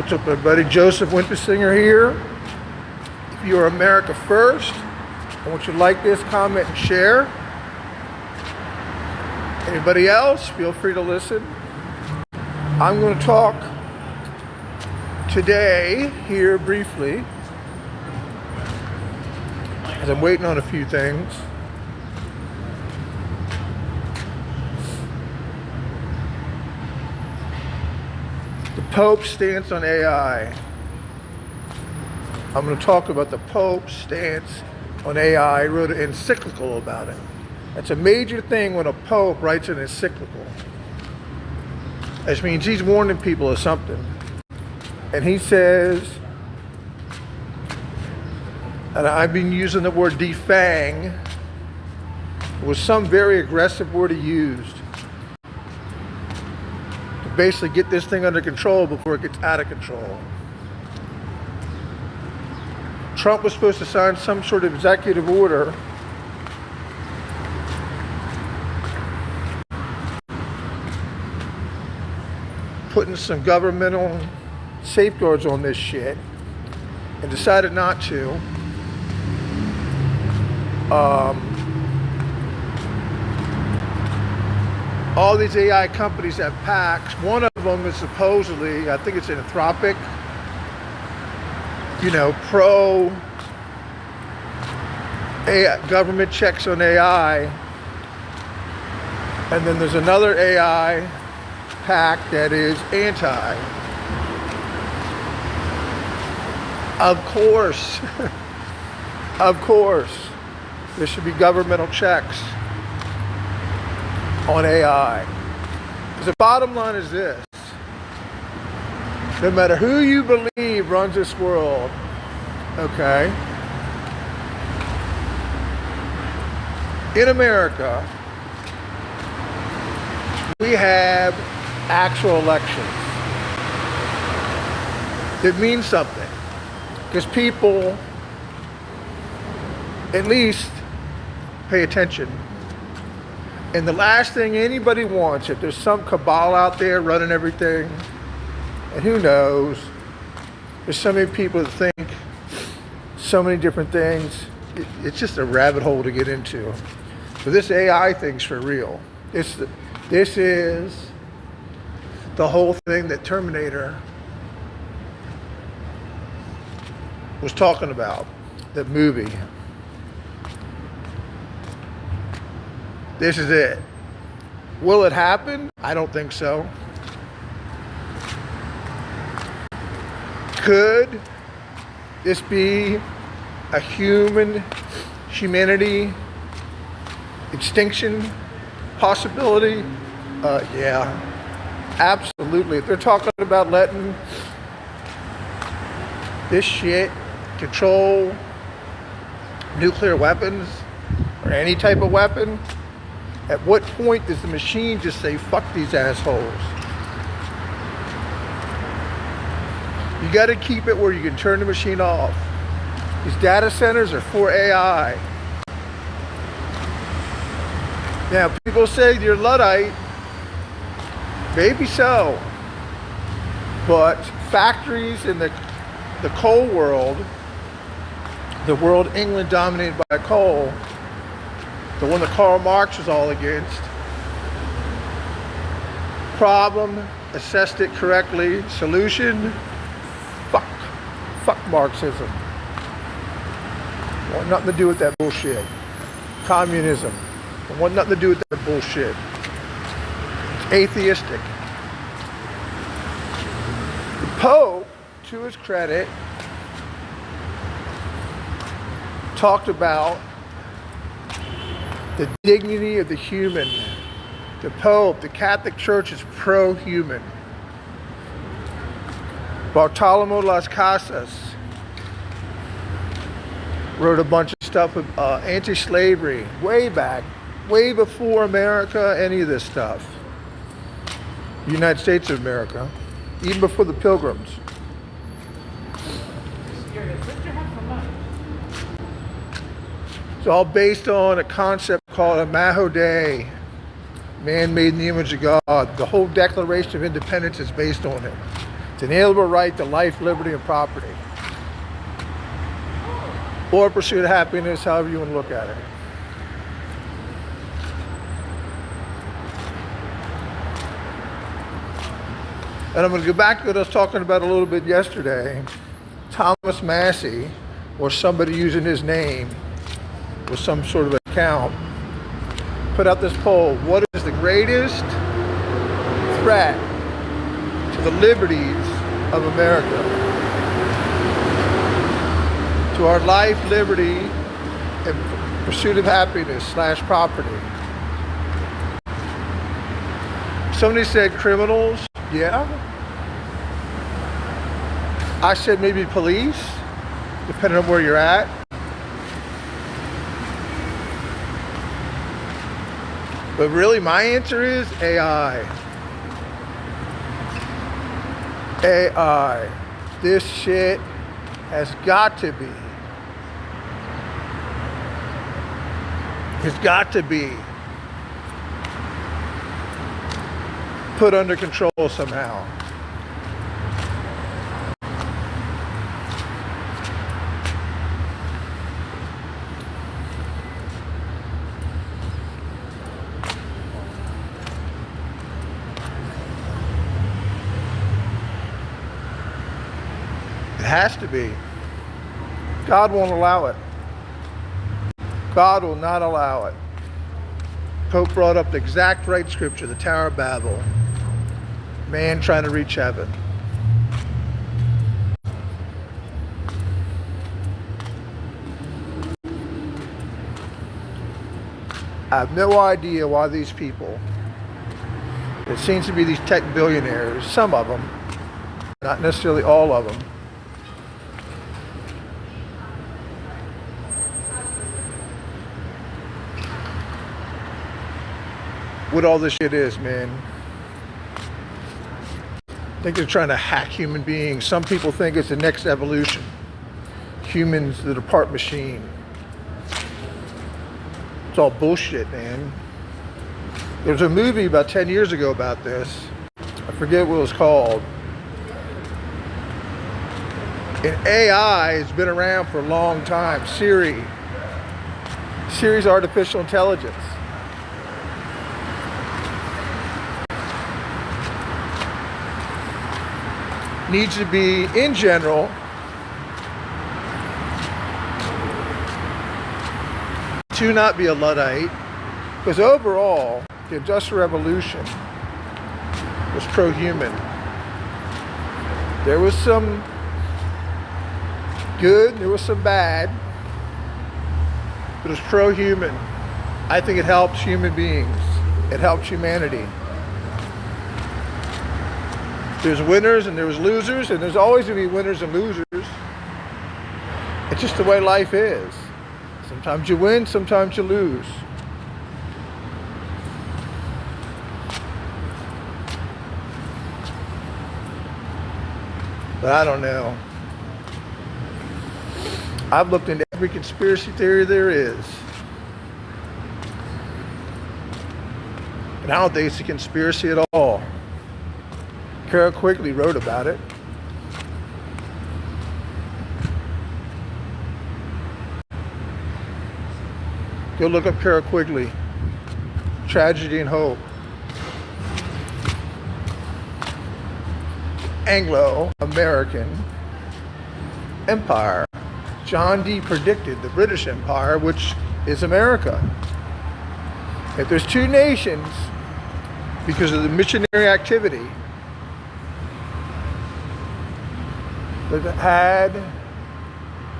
What's up, everybody? Joseph Wintersinger here. If you're America First, I want you to like this, comment, and share. Anybody else, feel free to listen. I'm going to talk today here briefly, as I'm waiting on a few things. The Pope's stance on AI. I'm going to talk about the Pope's stance on AI. I wrote an encyclical about it. That's a major thing when a Pope writes an encyclical. That means he's warning people of something. And he says, and I've been using the word defang, it was some very aggressive word he used. Basically get this thing under control before it gets out of control. Trump was supposed to sign some sort of executive order putting some governmental safeguards on this shit and decided not to. All these AI companies have PACs. One of them is supposedly, I think it's Anthropic, pro AI, government checks on AI. And then there's another AI PAC that is anti. Of course, there should be governmental checks on AI. Because the bottom line is this: no matter who you believe runs this world, okay, in America, we have actual elections. It means something. Because people, at least, pay attention. And the last thing anybody wants, if there's some cabal out there running everything, and who knows, there's so many people that think so many different things, it's just a rabbit hole to get into. So this AI thing's for real. This is the whole thing that Terminator was talking about, that movie. This is it. Will it happen? I don't think so. Could this be a humanity extinction possibility? Yeah, absolutely. If they're talking about letting this shit control nuclear weapons or any type of weapon, at what point does the machine just say, fuck these assholes? You got to keep it where you can turn the machine off. These data centers are for AI. Now, people say you're Luddite. Maybe so. But factories in the coal world, the world England dominated by coal, the one that Karl Marx was all against. Problem, assessed it correctly. Solution, fuck Marxism. Want nothing to do with that bullshit. Communism. Want nothing to do with that bullshit. It's atheistic. The Pope, to his credit, talked about the dignity of the human. The Pope, the Catholic Church is pro-human. Bartolomé Las Casas wrote a bunch of stuff of anti-slavery way back, way before America, any of this stuff. The United States of America, even before the Pilgrims. It's all based on a concept called a Imago Dei, man made in the image of God. The whole Declaration of Independence is based on it. The inalienable right to life, liberty, and property. Or pursuit of happiness, however you want to look at it. And I'm going to go back to what I was talking about a little bit yesterday. Thomas Massey, or somebody using his name with some sort of account, put out this poll. What is the greatest threat to the liberties of America? To our life, liberty, and pursuit of happiness / property. Somebody said criminals. Yeah. I said maybe police, depending on where you're at. But really, my answer is AI. AI. This shit has got to be. It's got to be put under control somehow. It has to be. God won't allow it. God will not allow it. Pope brought up the exact right scripture, the Tower of Babel. Man trying to reach heaven. I have no idea why these people, it seems to be these tech billionaires, some of them, not necessarily all of them, what all this shit is, man. I think they're trying to hack human beings. Some people think it's the next evolution. Humans that are part machine. It's all bullshit, man. There was a movie about 10 years ago about this. I forget what it was called. And AI has been around for a long time. Siri's artificial intelligence. Needs to be, in general, to not be a Luddite, because overall, the Industrial Revolution was pro-human. There was some good, there was some bad, but it was pro-human. I think it helps human beings. It helps humanity. There's winners and there's losers, and there's always going to be winners and losers. It's just the way life is. Sometimes you win, sometimes you lose. But I don't know. I've looked into every conspiracy theory there is. And I don't think it's a conspiracy at all. Carroll Quigley wrote about it. Go look up Carroll Quigley. Tragedy and Hope. Anglo-American Empire. John Dee predicted the British Empire, which is America. If there's two nations, because of the missionary activity, that had,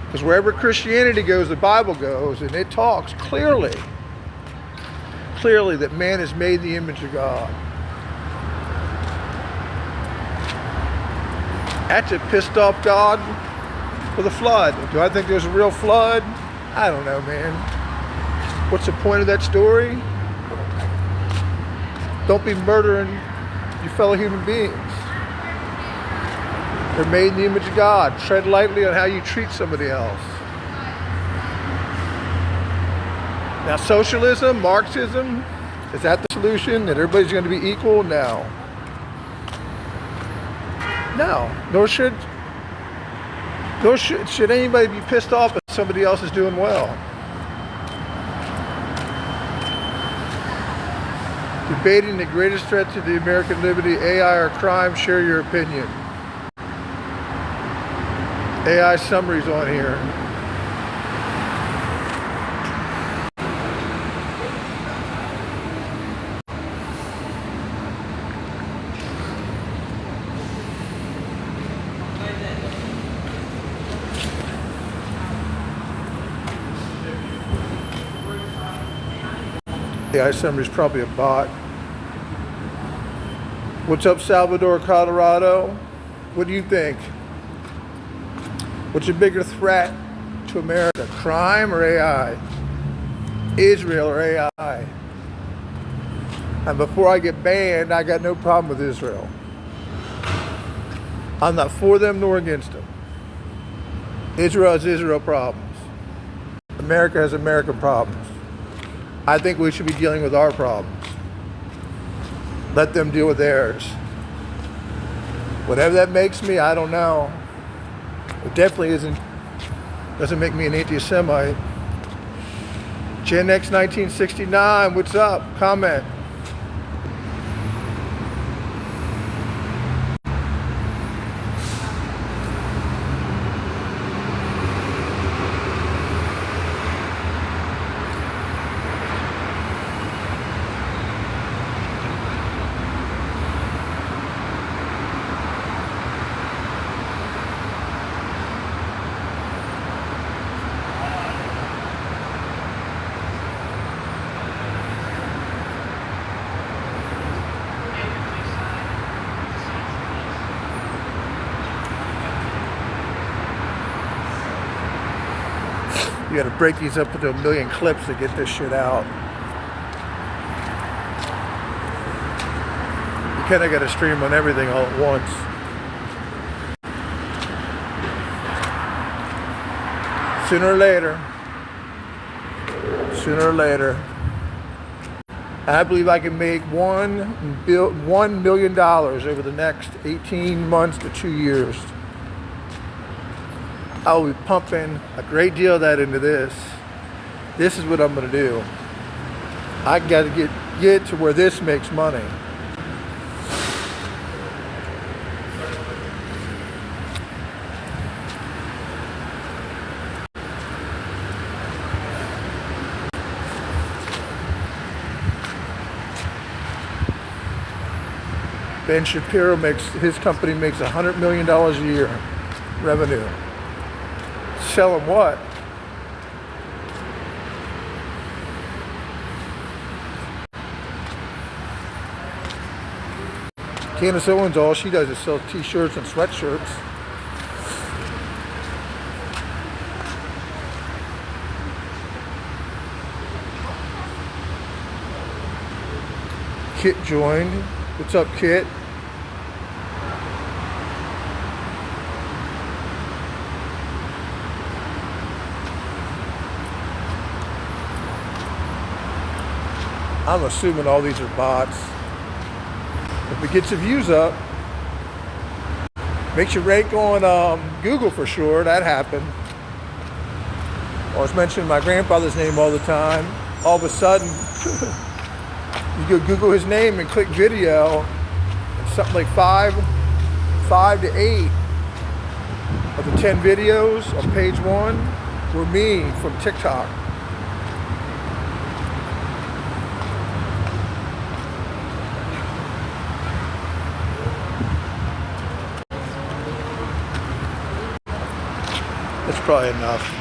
because wherever Christianity goes, the Bible goes, and it talks clearly that man is made in the image of God. That's it, pissed off God for the flood. Do I think there's a real flood? I don't know, man. What's the point of that story? Don't be murdering your fellow human beings. They're made in the image of God. Tread lightly on how you treat somebody else. Now, socialism, Marxism, is that the solution? That everybody's going to be equal? No. No, nor should anybody be pissed off if somebody else is doing well. Debating the greatest threat to the American liberty, AI or crime, share your opinion. AI summaries on here. AI summary is probably a bot. What's up, Salvador, Colorado? What do you think? What's a bigger threat to America, crime or AI? Israel or AI? And before I get banned, I got no problem with Israel. I'm not for them nor against them. Israel has Israel problems. America has American problems. I think we should be dealing with our problems. Let them deal with theirs. Whatever that makes me, I don't know. It definitely doesn't make me an anti-Semite. Gen X 1969, what's up? Comment. You gotta break these up into a million clips to get this shit out. You kinda gotta stream on everything all at once. Sooner or later, I believe I can make $1 million over the next 18 months to 2 years. I will be pumping a great deal of that into this. This is what I'm going to do. I got to get to where this makes money. Ben Shapiro his company makes $100 million a year revenue. Selling what? Candace Owens, all she does is sell t-shirts and sweatshirts. Kit joined. What's up, Kit? I'm assuming all these are bots. If it gets the views up, makes you rank on Google for sure. That happened. I was mentioning my grandfather's name all the time. All of a sudden, you go Google his name and click video, and something like 5 to 8 of the 10 videos on page 1 were me from TikTok. That's probably enough.